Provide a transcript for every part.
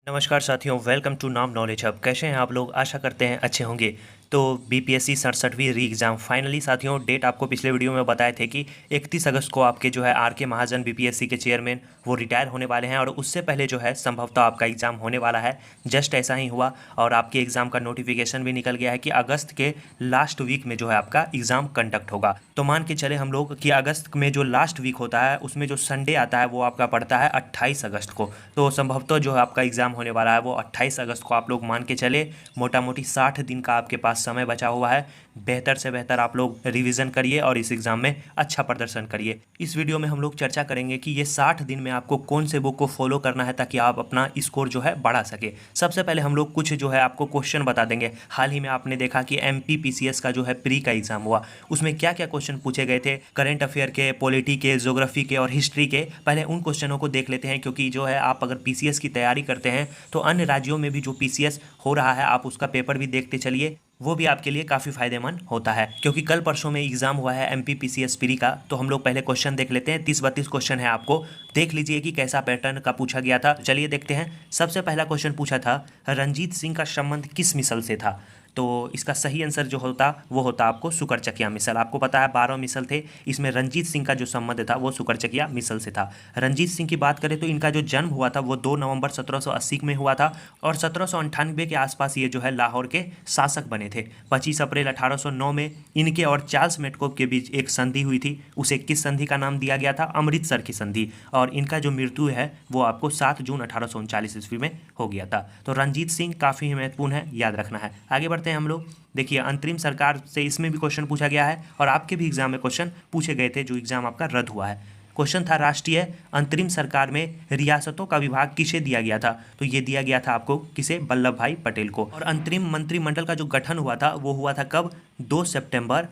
नमस्कार साथियों, welcome to नाम नॉलेज हब। कैसे हैं आप लोग? आशा करते हैं अच्छे होंगे। तो बीपीएससी 67वीं री एग्ज़ाम फाइनली साथियों, डेट आपको पिछले वीडियो में बताए थे कि 31 अगस्त को आपके जो है आर के महाजन बीपीएससी के चेयरमैन वो रिटायर होने वाले हैं और उससे पहले जो है संभवतः आपका एग्ज़ाम होने वाला है। जस्ट ऐसा ही हुआ और आपके एग्ज़ाम का नोटिफिकेशन भी निकल गया है कि अगस्त के लास्ट वीक में जो है आपका एग्ज़ाम कंडक्ट होगा। तो मान के चले हम लोग कि अगस्त में जो लास्ट वीक होता है उसमें जो संडे आता है वो आपका पड़ता है 28 अगस्त को। तो संभवतः जो है आपका एग्ज़ाम होने वाला है वो 28 अगस्त को आप लोग मान के चले। मोटा मोटी 60 दिन का आपके पास समय बचा हुआ है। बेहतर से बेहतर आप लोग रिवीजन करिए और इस एग्ज़ाम में अच्छा प्रदर्शन करिए। इस वीडियो में हम लोग चर्चा करेंगे कि ये 60 दिन में आपको कौन से बुक को फॉलो करना है ताकि आप अपना स्कोर जो है बढ़ा सके। सबसे पहले हम लोग कुछ जो है आपको क्वेश्चन बता देंगे। हाल ही में आपने देखा कि एमपी पीसीएस का जो है प्री का एग्ज़ाम हुआ, उसमें क्या क्या क्वेश्चन पूछे गए थे, करंट अफेयर के, पॉलिटी के, ज्योग्राफी के और हिस्ट्री के। पहले उन क्वेश्चनों को देख लेते हैं, क्योंकि जो है आप अगर पीसीएस की तैयारी करते हैं तो अन्य राज्यों में भी जो पीसीएस हो रहा है आप उसका पेपर भी देखते चलिए, वो भी आपके लिए काफ़ी फायदेमंद होता है। क्योंकि कल परसों में एग्जाम हुआ है एमपी पीसीएस प्री का। तो हम लोग पहले क्वेश्चन देख लेते हैं। 30-32 क्वेश्चन है, आपको देख लीजिए कि कैसा पैटर्न का पूछा गया था। चलिए देखते हैं। सबसे पहला क्वेश्चन पूछा था, रंजीत सिंह का संबंध किस मिसल से था? तो इसका सही आंसर जो होता वो होता आपको सुकरचकिया मिसल। आपको पता है 12 मिसल थे, इसमें रंजीत सिंह का जो संबंध था वो सुकरचकिया मिसल से था। रंजीत सिंह की बात करें तो इनका जो जन्म हुआ था वो 2 नवंबर 1780 में हुआ था और 1798 के आसपास ये जो है लाहौर के शासक बने थे। 25 अप्रैल 1809 में इनके और चार्ल्स मेटकोफ के बीच एक संधि हुई थी। उसे किस संधि का नाम दिया गया था? अमृतसर की संधि। और इनका जो मृत्यु है वो आपको 7 जून 1839 ईस्वी में हो गया था। तो रंजीत सिंह काफ़ी महत्वपूर्ण है, याद रखना है। आगे बढ़ते हैं हम लोग। देखिए, अंतरिम सरकार से इसमें भी क्वेश्चन पूछा गया है और आपके भी एग्जाम में क्वेश्चन पूछे गए थे जो एग्जाम आपका रद्द हुआ है। क्वेश्चन था, राष्ट्रीय अंतरिम सरकार में रियासतों का विभाग किसे दिया गया था? तो ये दिया गया था आपको किसे? वल्लभ भाई पटेल को। और अंतरिम मंत्रिमंडल का जो गठन हुआ था वो हुआ था कब? 2 सितंबर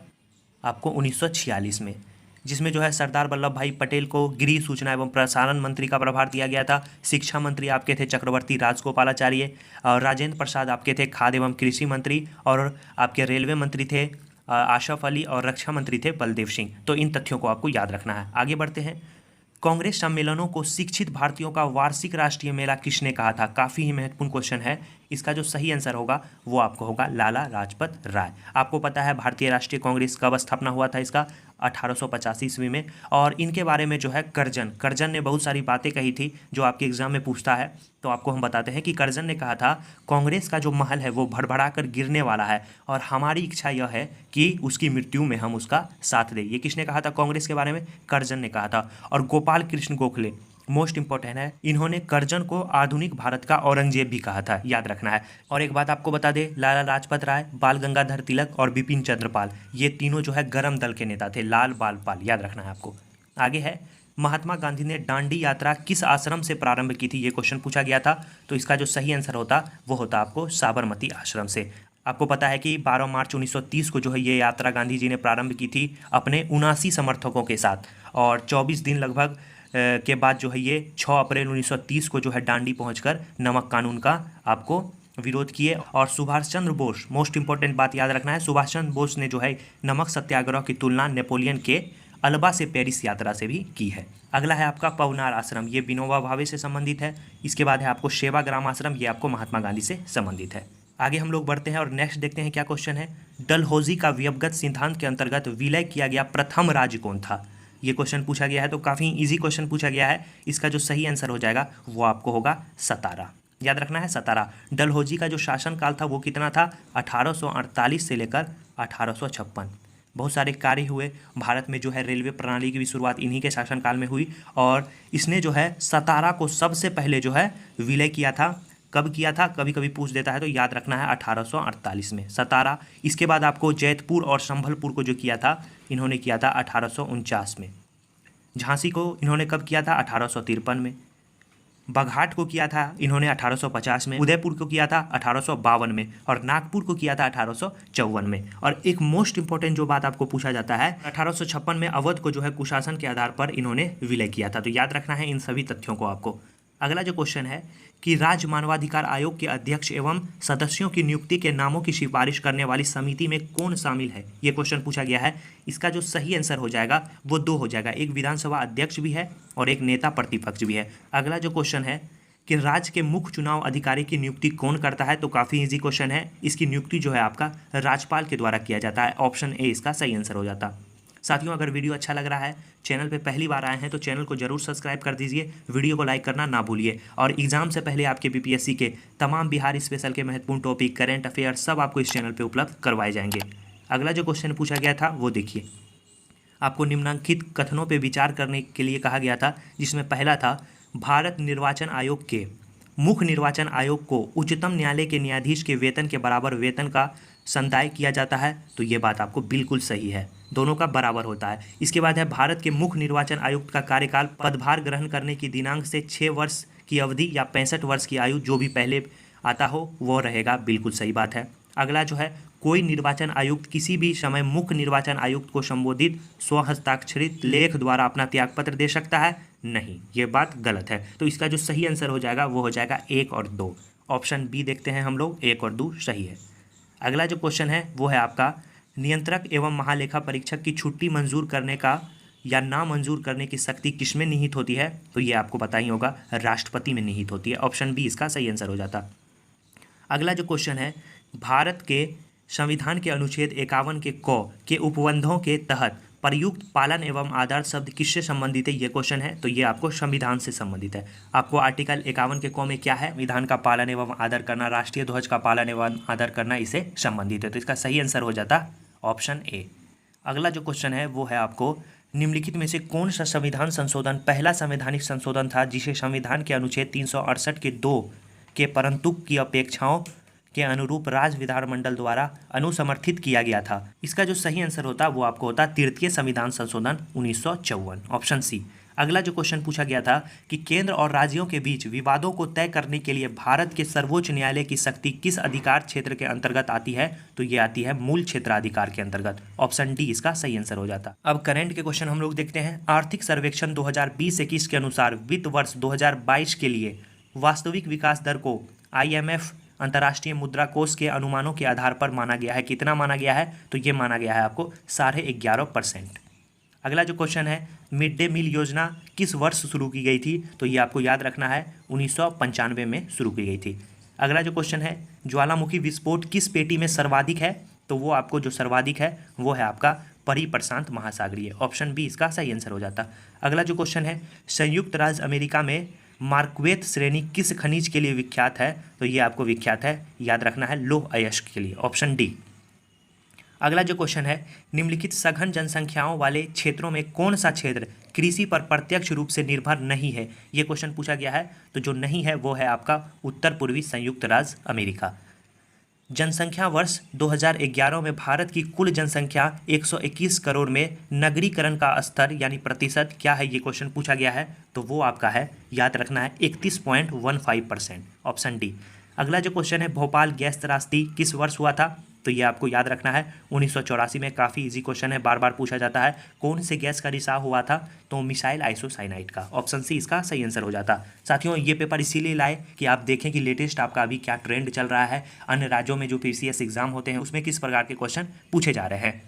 आपको 1946 में, जिसमें जो है सरदार वल्लभ भाई पटेल को गृह सूचना एवं प्रसारण मंत्री का प्रभार दिया गया था। शिक्षा मंत्री आपके थे चक्रवर्ती राजगोपालाचार्य और राजेंद्र प्रसाद आपके थे खाद्य एवं कृषि मंत्री और आपके रेलवे मंत्री थे आशफ अली और रक्षा मंत्री थे बलदेव सिंह। तो इन तथ्यों को आपको याद रखना है। आगे बढ़ते हैं। कांग्रेस सम्मेलनों को शिक्षित भारतीयों का वार्षिक राष्ट्रीय मेला किसने कहा था? काफ़ी ही महत्वपूर्ण क्वेश्चन है। इसका जो सही आंसर होगा वो आपको होगा लाला लाजपत राय। आपको पता है भारतीय राष्ट्रीय कांग्रेस कब स्थापना हुआ था इसका? 1885 ईस्वी में। और इनके बारे में जो है करजन ने बहुत सारी बातें कही थी जो आपके एग्जाम में पूछता है। तो आपको हम बताते हैं कि करजन ने कहा था, कांग्रेस का जो महल है वो भड़बड़ा कर गिरने वाला है और हमारी इच्छा यह है कि उसकी मृत्यु में हम उसका साथ दें। ये किसने कहा था कांग्रेस के बारे में? करजन ने कहा था। और गोपाल कृष्ण गोखले मोस्ट इंपॉर्टेंट है, इन्होंने करजन को आधुनिक भारत का औरंगजेब भी कहा था, याद रखना है। और एक बात आपको बता दे, लाला लाजपत राय, बाल गंगाधर तिलक और बिपिन चंद्र पाल, ये तीनों जो है गरम दल के नेता थे। लाल बाल पाल, याद रखना है आपको। आगे है, महात्मा गांधी ने दांडी यात्रा किस आश्रम से प्रारंभ की थी? ये क्वेश्चन पूछा गया था। तो इसका जो सही आंसर होता वो होता आपको साबरमती आश्रम से। आपको पता है कि 12 मार्च 1930 को जो है ये यात्रा गांधी जी ने प्रारंभ की थी अपने 79 समर्थकों के साथ और 24 दिन लगभग के बाद जो है ये 6 अप्रैल 1930 को जो है दांडी पहुंचकर नमक कानून का आपको विरोध किए। और सुभाष चंद्र बोस, मोस्ट इंपॉर्टेंट बात याद रखना है, सुभाष चंद्र बोस ने जो है नमक सत्याग्रह की तुलना नेपोलियन के अल्बा से पेरिस यात्रा से भी की है। अगला है आपका पवनार आश्रम, ये विनोबा भावे से संबंधित है। इसके बाद है आपको सेवाग्राम आश्रम, ये आपको महात्मा गांधी से संबंधित है। आगे हम लोग बढ़ते हैं और नेक्स्ट देखते हैं क्या क्वेश्चन है। डलहौजी का व्यवगत सिद्धांत के अंतर्गत विलय किया गया प्रथम राज्य कौन था? ये क्वेश्चन पूछा गया है। तो काफ़ी इजी क्वेश्चन पूछा गया है। इसका जो सही आंसर हो जाएगा वो आपको होगा सतारा, याद रखना है सतारा। डलहौजी का जो शासनकाल था वो कितना था? 1848 से लेकर 1856। बहुत सारे कार्य हुए। भारत में जो है रेलवे प्रणाली की भी शुरुआत इन्हीं के शासनकाल में हुई और इसने जो है सतारा को सबसे पहले जो है विलय किया था। कब किया था? कभी कभी पूछ देता है, तो याद रखना है 1848 में सतारा। इसके बाद आपको जैतपुर और संभलपुर को जो किया था इन्होंने किया था 1849 में। झांसी को इन्होंने कब किया था? 1853 में। बघाट को किया था इन्होंने 1850 में। उदयपुर को किया था 1852 में और नागपुर को किया था 1854 में। और एक मोस्ट इंपॉर्टेंट जो बात आपको पूछा जाता है, 1856 में अवध को जो है कुशासन के आधार पर इन्होंने विलय किया था। तो याद रखना है इन सभी तथ्यों को आपको। अगला जो क्वेश्चन है कि राज्य मानवाधिकार आयोग के अध्यक्ष एवं सदस्यों की नियुक्ति के नामों की सिफारिश करने वाली समिति में कौन शामिल है? ये क्वेश्चन पूछा गया है। इसका जो सही आंसर हो जाएगा वो 2 हो जाएगा, एक विधानसभा अध्यक्ष भी है और एक नेता प्रतिपक्ष भी है। अगला जो क्वेश्चन है कि राज्य के मुख्य चुनाव अधिकारी की नियुक्ति कौन करता है, तो काफ़ी इजी क्वेश्चन है। इसकी नियुक्ति जो है आपका राज्यपाल के द्वारा किया जाता है। ऑप्शन ए इसका सही आंसर हो जाता। साथियों, अगर वीडियो अच्छा लग रहा है, चैनल पे पहली बार आए हैं तो चैनल को जरूर सब्सक्राइब कर दीजिए, वीडियो को लाइक करना ना भूलिए। और एग्जाम से पहले आपके बीपीएससी के तमाम बिहार स्पेशल के महत्वपूर्ण टॉपिक, करेंट अफेयर सब आपको इस चैनल पे उपलब्ध करवाए जाएंगे। अगला जो क्वेश्चन पूछा गया था वो देखिए, आपको निम्नलिखित कथनों पर विचार करने के लिए कहा गया था, जिसमें पहला था भारत निर्वाचन आयोग के मुख्य निर्वाचन आयोग को उच्चतम न्यायालय के न्यायाधीश के वेतन के बराबर वेतन का संदाय किया जाता है। तो ये बात आपको बिल्कुल सही है, दोनों का बराबर होता है। इसके बाद है भारत के मुख्य निर्वाचन आयुक्त का कार्यकाल पदभार ग्रहण करने की दिनांक से 6 वर्ष की अवधि या 65 वर्ष की आयु जो भी पहले आता हो वो रहेगा, बिल्कुल सही बात है। अगला जो है, कोई निर्वाचन आयुक्त किसी भी समय मुख्य निर्वाचन आयुक्त को संबोधित स्वहस्ताक्षरित लेख द्वारा अपना त्यागपत्र दे सकता है, नहीं, ये बात गलत है। तो इसका जो सही आंसर हो जाएगा वो हो जाएगा 1 और 2। ऑप्शन बी देखते हैं हम लोग, 1 और 2 सही है। अगला जो क्वेश्चन है वो है आपका नियंत्रक एवं महालेखा परीक्षक की छुट्टी मंजूर करने का या ना मंजूर करने की शक्ति किसमें निहित होती है, तो ये आपको पता ही होगा, राष्ट्रपति में निहित होती है। ऑप्शन बी इसका सही आंसर हो जाता। अगला जो क्वेश्चन है, भारत के संविधान के अनुच्छेद 51 के क के उपबंधों के तहत प्रयुक्त पालन एवं आदर शब्द किससे संबंधित है, ये क्वेश्चन है। तो ये आपको संविधान से संबंधित है। आपको आर्टिकल 51 के क में क्या है, विधान का पालन एवं आदर करना, राष्ट्रीय ध्वज का पालन एवं आदर करना, इसे संबंधित है। तो इसका सही आंसर हो जाता ऑप्शन ए। अगला जो क्वेश्चन है वो है आपको निम्नलिखित में से कौन सा संविधान संशोधन पहला संवैधानिक संशोधन था जिसे संविधान के अनुच्छेद 368 के 2 के परंतुक की अपेक्षाओं के अनुरूप राज्य विधानमंडल द्वारा अनुसमर्थित किया गया था। इसका जो सही आंसर होता वो आपको होता तृतीय संविधान संशोधन 1954, ऑप्शन सी। अगला जो क्वेश्चन पूछा गया था कि केंद्र और राज्यों के बीच विवादों को तय करने के लिए भारत के सर्वोच्च न्यायालय की शक्ति किस अधिकार क्षेत्र के अंतर्गत आती है, तो ये आती है मूल क्षेत्राधिकार के अंतर्गत। ऑप्शन डी इसका सही आंसर हो जाता। अब करंट के क्वेश्चन हम लोग देखते हैं। आर्थिक सर्वेक्षण 2020-21 के अनुसार वित्त वर्ष 2022 के लिए वास्तविक विकास दर को IMF अंतर्राष्ट्रीय मुद्रा कोष के अनुमानों के आधार पर माना गया है। कितना माना गया है, तो ये माना गया है आपको 11.5%। अगला जो क्वेश्चन है, मिड डे मील योजना किस वर्ष शुरू की गई थी, तो ये आपको याद रखना है 1995 में शुरू की गई थी। अगला जो क्वेश्चन है, ज्वालामुखी विस्फोट किस पेटी में सर्वाधिक है, तो वो आपको जो सर्वाधिक है वो है आपका परिप्रशांत महासागरीय। ऑप्शन बी इसका सही आंसर हो जाता। अगला जो क्वेश्चन है, संयुक्त राज्य अमेरिका में मार्क्वेत श्रेणी किस खनिज के लिए विख्यात है, तो ये आपको विख्यात है, याद रखना है लौह अयस्क के लिए। Option D. अगला जो क्वेश्चन है, निम्नलिखित सघन जनसंख्याओं वाले क्षेत्रों में कौन सा क्षेत्र कृषि पर प्रत्यक्ष रूप से निर्भर नहीं है, ये क्वेश्चन पूछा गया है। तो जो नहीं है वो है आपका उत्तर पूर्वी संयुक्त राज्य अमेरिका। जनसंख्या वर्ष 2011 में भारत की कुल जनसंख्या 121 करोड़ में नगरीकरण का स्तर यानी प्रतिशत क्या है, ये क्वेश्चन पूछा गया है। तो वो आपका है, याद रखना है 31.15%। Option D. अगला जो क्वेश्चन है, भोपाल गैस त्रासदी किस वर्ष हुआ था, तो ये आपको याद रखना है 1984 में। काफ़ी इजी क्वेश्चन है, बार बार पूछा जाता है। कौन से गैस का रिसाव हुआ था, तो मिसाइल आइसोसाइनाइड का। ऑप्शन सी इसका सही आंसर हो जाता। साथियों, ये पेपर इसीलिए लाए कि आप देखें कि लेटेस्ट आपका अभी क्या ट्रेंड चल रहा है, अन्य राज्यों में जो PCS एग्जाम होते हैं उसमें किस प्रकार के क्वेश्चन पूछे जा रहे हैं।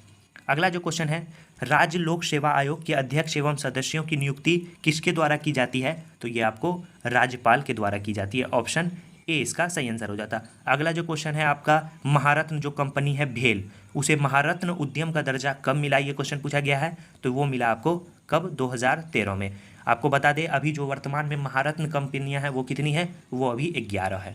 अगला जो क्वेश्चन है, राज्य लोक सेवा आयोग के अध्यक्ष एवं सदस्यों की नियुक्ति किसके द्वारा की जाती है, तो ये आपको राज्यपाल के द्वारा की जाती है। ऑप्शन ए इसका सही आंसर हो जाता। अगला जो क्वेश्चन है आपका, महारत्न जो कंपनी है भेल, उसे महारत्न उद्यम का दर्जा कब मिला, ये क्वेश्चन पूछा गया है। तो वो मिला आपको कब, 2013 में। आपको बता दें अभी जो वर्तमान में महारत्न कंपनियां हैं वो कितनी है, वो अभी 11 है।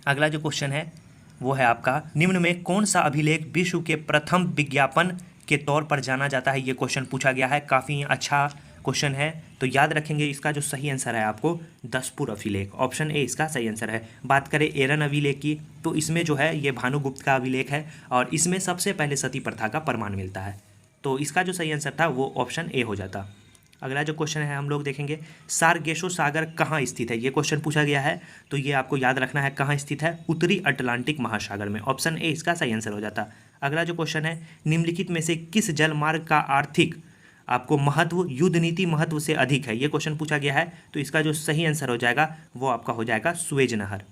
अगला जो क्वेश्चन है वो है आपका, निम्न में कौन सा अभिलेख विश्व के प्रथम विज्ञापन के तौर पर जाना जाता है, ये क्वेश्चन पूछा गया है। काफ़ी अच्छा क्वेश्चन है, तो याद रखेंगे इसका जो सही आंसर है आपको दसपुर अभिलेख। ऑप्शन ए इसका सही आंसर है। बात करें एरन अभिलेख की, तो इसमें जो है ये भानुगुप्त का अभिलेख है और इसमें सबसे पहले सती प्रथा का प्रमाण मिलता है। तो इसका जो सही आंसर था वो ऑप्शन ए हो जाता। अगला जो क्वेश्चन है हम लोग देखेंगे, सारगेसो सागर कहाँ स्थित है, ये क्वेश्चन पूछा गया है। तो ये आपको याद रखना है कहाँ स्थित है, उत्तरी अटलांटिक महासागर में। ऑप्शन ए इसका सही आंसर हो जाता। अगला जो क्वेश्चन है, निम्नलिखित में से किस जल मार्ग का आर्थिक आपको महत्व युद्ध नीति महत्व से अधिक है, ये क्वेश्चन पूछा गया है। तो इसका जो सही आंसर हो जाएगा वो आपका हो जाएगा सुएज नहर।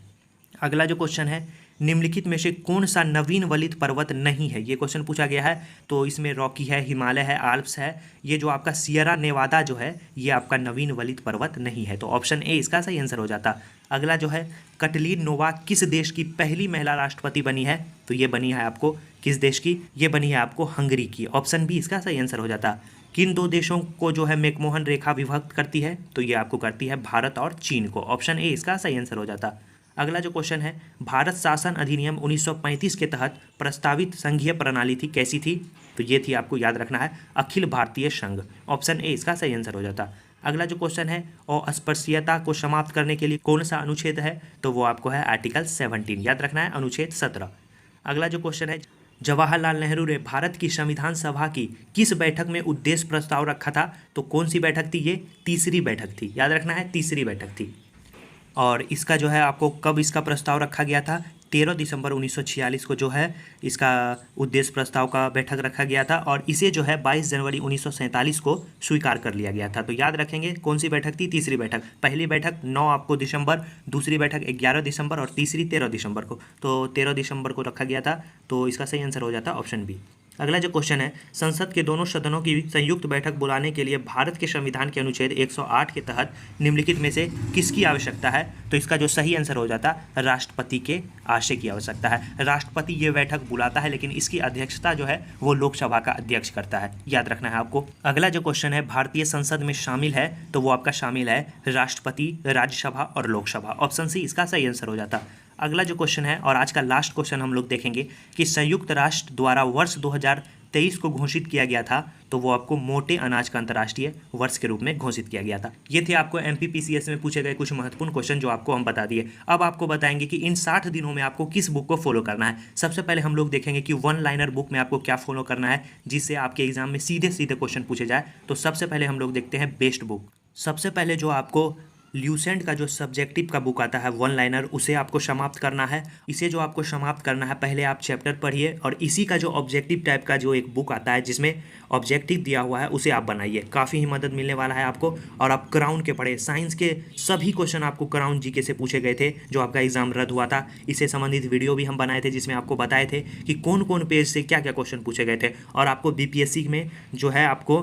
अगला जो क्वेश्चन है, निम्नलिखित में से कौन सा नवीन वलित पर्वत नहीं है, ये क्वेश्चन पूछा गया है। तो इसमें रॉकी है, हिमालय है, आल्प्स है। ये जो आपका सियरा नेवादा जो है ये आपका नवीन वलित पर्वत नहीं है, तो ऑप्शन ए इसका सही आंसर हो जाता। अगला जो है कटलीन नोवाक किस देश की पहली महिला राष्ट्रपति बनी है, तो ये बनी है आपको किस देश की, ये बनी है आपको हंगरी की। ऑप्शन बी इसका सही आंसर हो जाता। किन दो देशों को जो है मैकमोहन रेखा विभक्त करती है, तो ये आपको करती है भारत और चीन को। ऑप्शन ए इसका सही आंसर हो जाता। अगला जो क्वेश्चन है भारत शासन अधिनियम 1935 के तहत प्रस्तावित संघीय प्रणाली थी, कैसी थी, तो ये थी आपको याद रखना है अखिल भारतीय संघ। ऑप्शन ए इसका सही आंसर हो जाता। अगला जो क्वेश्चन है अस्पृश्यता को समाप्त करने के लिए कौन सा अनुच्छेद है, तो वो आपको है आर्टिकल 17, याद रखना है अनुच्छेद 17। अगला जो क्वेश्चन है जवाहरलाल नेहरू ने भारत की संविधान सभा की किस बैठक में उद्देश्य प्रस्ताव रखा था, तो कौन सी बैठक थी, ये तीसरी बैठक थी, याद रखना है तीसरी बैठक थी। और इसका जो है आपको कब इसका प्रस्ताव रखा गया था, 13 दिसंबर 1946 को जो है इसका उद्देश्य प्रस्ताव का बैठक रखा गया था और इसे जो है 22 जनवरी 1947 को स्वीकार कर लिया गया था। तो याद रखेंगे कौन सी बैठक थी, तीसरी बैठक। पहली बैठक 9 आपको दिसंबर, दूसरी बैठक 11 दिसंबर और तीसरी 13 दिसंबर को, तो 13 दिसंबर को रखा गया था, तो इसका सही आंसर हो जाता ऑप्शन बी। अगला जो क्वेश्चन है संसद के दोनों सदनों की संयुक्त बैठक बुलाने के लिए भारत के संविधान के अनुच्छेद 108 के तहत निम्नलिखित में से किसकी आवश्यकता है, तो इसका जो सही आंसर हो जाता राष्ट्रपति के आशय की आवश्यकता है। राष्ट्रपति ये बैठक बुलाता है लेकिन इसकी अध्यक्षता जो है वो लोकसभा का अध्यक्ष करता है, याद रखना है आपको। अगला जो क्वेश्चन है भारतीय संसद में शामिल है, तो वो आपका शामिल है राष्ट्रपति, राज्यसभा और लोकसभा। ऑप्शन सी इसका सही आंसर हो जाता। अगला जो क्वेश्चन है और आज का लास्ट क्वेश्चन हम लोग देखेंगे कि संयुक्त राष्ट्र द्वारा वर्ष 2023 को घोषित किया गया था, तो वो आपको मोटे अनाज का अंतर्राष्ट्रीय वर्ष के रूप में घोषित किया गया था। ये थे आपको एमपीपीसीएस में पूछे गए कुछ महत्वपूर्ण क्वेश्चन जो आपको हम बता दिए। अब आपको बताएंगे कि इन 60 दिनों में आपको किस बुक को फॉलो करना है। सबसे पहले हम लोग देखेंगे कि वन लाइनर बुक में आपको क्या फॉलो करना है जिससे आपके एग्जाम में सीधे सीधे क्वेश्चन पूछे जाए। तो सबसे पहले हम लोग देखते हैं बेस्ट बुक। सबसे पहले जो आपको ल्यूसेंट का जो सब्जेक्टिव का बुक आता है वन लाइनर, उसे आपको समाप्त करना है। इसे जो आपको समाप्त करना है पहले आप चैप्टर पढ़िए और इसी का जो ऑब्जेक्टिव टाइप का जो एक बुक आता है जिसमें ऑब्जेक्टिव दिया हुआ है उसे आप बनाइए, काफ़ी ही मदद मिलने वाला है आपको। और आप क्राउन के पढ़े, साइंस के सभी क्वेश्चन आपको क्राउन जीके से पूछे गए थे जो आपका एग्जाम रद्द हुआ था। इससे संबंधित वीडियो भी हम बनाए थे जिसमें आपको बताए थे कि कौन कौन पेज से क्या क्या क्वेश्चन पूछे गए थे। और आपको बीपीएससी में जो है आपको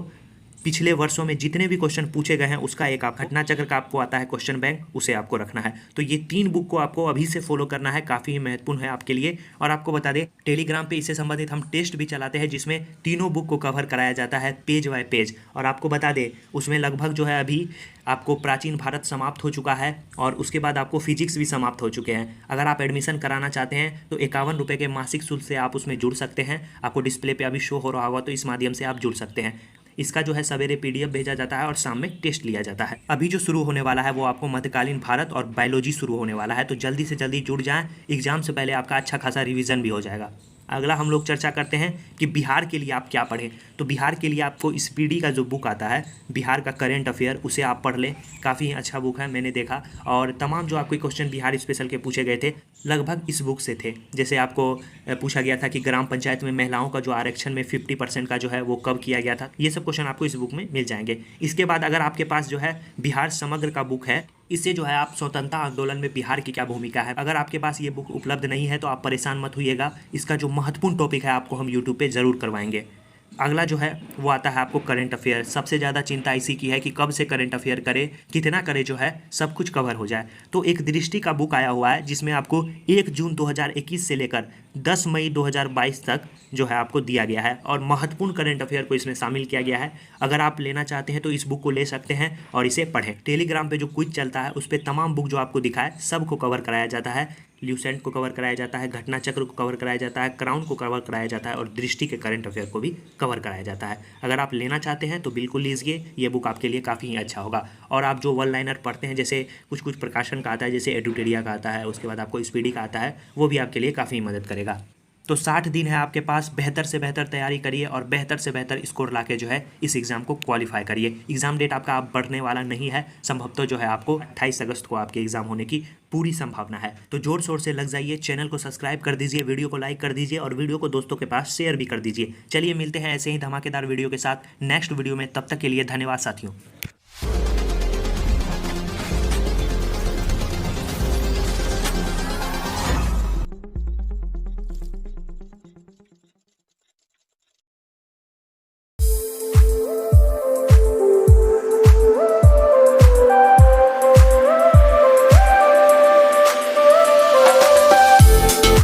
पिछले वर्षों में जितने भी क्वेश्चन पूछे गए हैं उसका एक आप घटना चक्र का आपको आता है क्वेश्चन बैंक, उसे आपको रखना है। तो ये 3 बुक को आपको अभी से फॉलो करना है, काफ़ी ही महत्वपूर्ण है आपके लिए। और आपको बता दें टेलीग्राम पे इससे संबंधित हम टेस्ट भी चलाते हैं जिसमें तीनों बुक को कवर कराया जाता है पेज बाय पेज। और आपको बता दें उसमें लगभग जो है अभी आपको प्राचीन भारत समाप्त हो चुका है और उसके बाद आपको फिजिक्स भी समाप्त हो चुके हैं। अगर आप एडमिशन कराना चाहते हैं तो 51 रुपये के मासिक शुल्क से आप उसमें जुड़ सकते हैं। आपको डिस्प्ले पे अभी शो हो रहा होगा, तो इस माध्यम से आप जुड़ सकते हैं। इसका जो है सवेरे पीडीएफ भेजा जाता है और शाम में टेस्ट लिया जाता है। अभी जो शुरू होने वाला है वो आपको मध्यकालीन भारत और बायोलॉजी शुरू होने वाला है, तो जल्दी से जल्दी जुड़ जाएं। एग्जाम से पहले आपका अच्छा खासा रिवीजन भी हो जाएगा। अगला हम लोग चर्चा करते हैं कि बिहार के लिए आप क्या पढ़ें। तो बिहार के लिए आपको स्पीडी का जो बुक आता है बिहार का करेंट अफेयर, उसे आप पढ़ लें, काफ़ी अच्छा बुक है, मैंने देखा। और तमाम जो आपके क्वेश्चन बिहार स्पेशल के पूछे गए थे लगभग इस बुक से थे। जैसे आपको पूछा गया था कि ग्राम पंचायत में महिलाओं का जो आरक्षण में 50% का जो है वो कब किया गया था, ये सब क्वेश्चन आपको इस बुक में मिल जाएंगे। इसके बाद अगर आपके पास जो है बिहार समग्र का बुक है, इससे जो है आप स्वतंत्रता आंदोलन में बिहार की क्या भूमिका है, अगर आपके पास ये बुक उपलब्ध नहीं है तो आप परेशान मत होइएगा। इसका जो महत्वपूर्ण टॉपिक है आपको हम यूट्यूब पे ज़रूर करवाएंगे। अगला जो है वो आता है आपको करंट अफेयर। सबसे ज़्यादा चिंता इसी की है कि कब से करंट अफेयर करे, कितना करे, जो है सब कुछ कवर हो जाए। तो एक दृष्टि का बुक आया हुआ है जिसमें आपको 1 जून 2021 से लेकर 10 मई 2022 तक जो है आपको दिया गया है और महत्वपूर्ण करंट अफेयर को इसमें शामिल किया गया है। अगर आप लेना चाहते हैं तो इस बुक को ले सकते हैं और इसे पढ़ें। टेलीग्राम पे जो क्विज चलता है उस पर तमाम बुक जो आपको दिखाए सबको कवर कराया जाता है। ल्यूसेंट को कवर कराया जाता है, घटना चक्र को कवर कराया जाता है, क्राउन को कवर कराया जाता है और दृष्टि के करंट अफेयर को भी कवर कराया जाता है। अगर आप लेना चाहते हैं तो बिल्कुल लीजिए, ये बुक आपके लिए काफ़ी ही अच्छा होगा। और आप जो वन लाइनर पढ़ते हैं, जैसे कुछ कुछ प्रकाशन का आता है, जैसे एडुटेरिया का आता है, उसके बाद आपको स्पीडी का आता है, वो भी आपके लिए काफ़ी मदद करेगा। तो 60 दिन है आपके पास, बेहतर से बेहतर तैयारी करिए और बेहतर से बेहतर स्कोर लाके जो है इस एग्ज़ाम को क्वालिफाई करिए। एग्ज़ाम डेट आपका आप बढ़ने वाला नहीं है, संभवतः जो है आपको 28 अगस्त को आपके एग्ज़ाम होने की पूरी संभावना है। तो जोर शोर से लग जाइए, चैनल को सब्सक्राइब कर दीजिए, वीडियो को लाइक कर दीजिए और वीडियो को दोस्तों के पास शेयर भी कर दीजिए। चलिए मिलते हैं ऐसे ही धमाकेदार वीडियो के साथ नेक्स्ट वीडियो में, तब तक के लिए धन्यवाद साथियों।